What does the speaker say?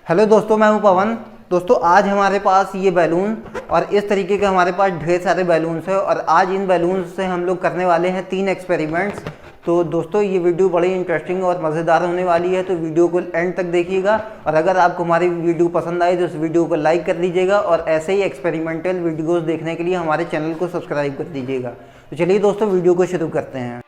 Hello दोस्तों, मैं हूं पवन। दोस्तों आज हमारे पास ये बैलून और इस तरीके के हमारे पास ढेर सारे बैलून्स हैं और आज इन बैलून्स से हम लोग करने वाले हैं 3 एक्सपेरिमेंट्स। तो दोस्तों ये वीडियो बड़ी इंटरेस्टिंग और मज़ेदार होने वाली है, तो वीडियो को एंड तक देखिएगा। और अगर आपको हमारी वीडियो पसंद आए तो इस वीडियो को लाइक कर दीजिएगा और ऐसे ही एक्सपेरिमेंटल वीडियोज़ देखने के लिए हमारे चैनल को सब्सक्राइब कर दीजिएगा। तो चलिए दोस्तों वीडियो को शुरू करते हैं।